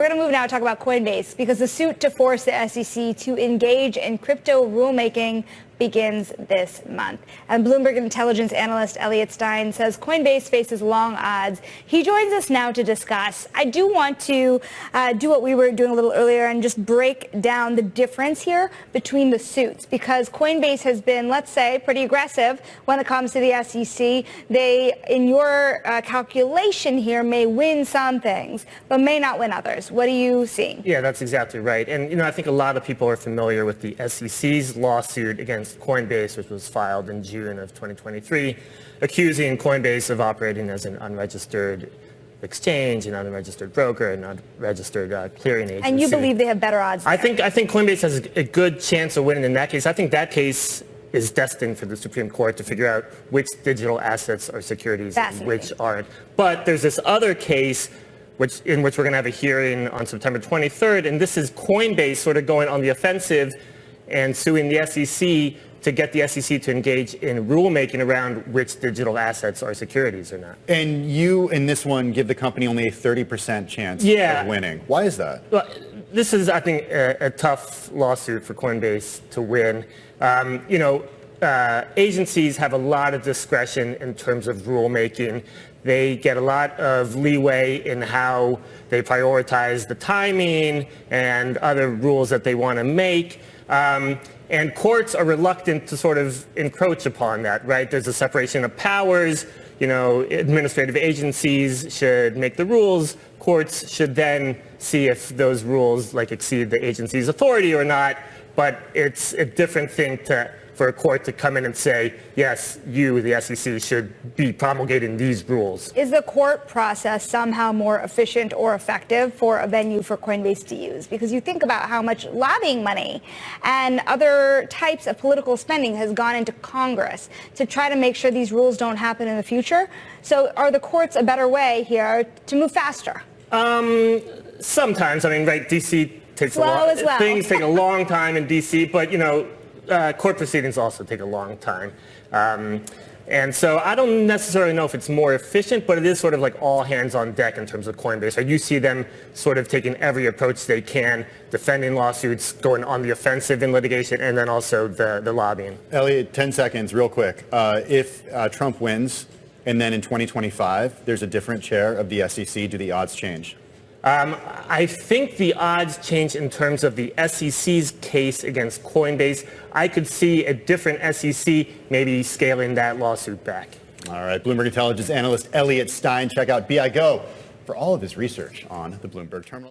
We're going to move now to talk about Coinbase because the suit to force the SEC to engage in crypto rulemaking begins this month. And Bloomberg intelligence analyst Elliot Stein says Coinbase faces long odds. He joins us now to discuss. I do want to do what we were doing a little earlier and just break down the difference here between the suits, because Coinbase has been, let's say, pretty aggressive when it comes to the SEC. They, in your calculation here, may win some things, but may not win others. What do you see? Yeah, that's exactly right. And, I think a lot of people are familiar with the SEC's lawsuit against Coinbase, which was filed in June of 2023, accusing Coinbase of operating as an unregistered exchange, an unregistered broker, an unregistered clearing agency. And you believe they have better odds there? I think Coinbase has a good chance of winning in that case. I think that case is destined for the Supreme Court to figure out which digital assets are securities and which aren't. But there's this other case in which we're going to have a hearing on September 23rd, and this is Coinbase sort of going on the offensive and suing the SEC to get the SEC to engage in rulemaking around which digital assets are securities or not. And you, in this one, give the company only a 30% chance of winning. Why is that? Well, this is, I think, a tough lawsuit for Coinbase to win. Agencies have a lot of discretion in terms of rulemaking. They get a lot of leeway in how they prioritize the timing and other rules that they want to make. And courts are reluctant to sort of encroach upon that, right? There's a separation of powers. Administrative agencies should make the rules. Courts should then see if those rules exceed the agency's authority or not. But it's a different thing for a court to come in and say, yes, you, the SEC, should be promulgating these rules. Is the court process somehow more efficient or effective for a venue for Coinbase to use? Because you think about how much lobbying money and other types of political spending has gone into Congress to try to make sure these rules don't happen in the future. So are the courts a better way here to move faster? Sometimes. D.C. takes things take a long time in D.C., but, court proceedings also take a long time. And so I don't necessarily know if it's more efficient, but it is sort of like all hands on deck in terms of Coinbase. Right? You see them sort of taking every approach they can, defending lawsuits, going on the offensive in litigation, and then also the lobbying. Elliot, 10 seconds, real quick. If Trump wins, and then in 2025, there's a different chair of the SEC, do the odds change? I think the odds change in terms of the SEC's case against Coinbase. I could see a different SEC maybe scaling that lawsuit back. All right. Bloomberg intelligence analyst Elliot Stein. Check out BI Go for all of his research on the Bloomberg terminal.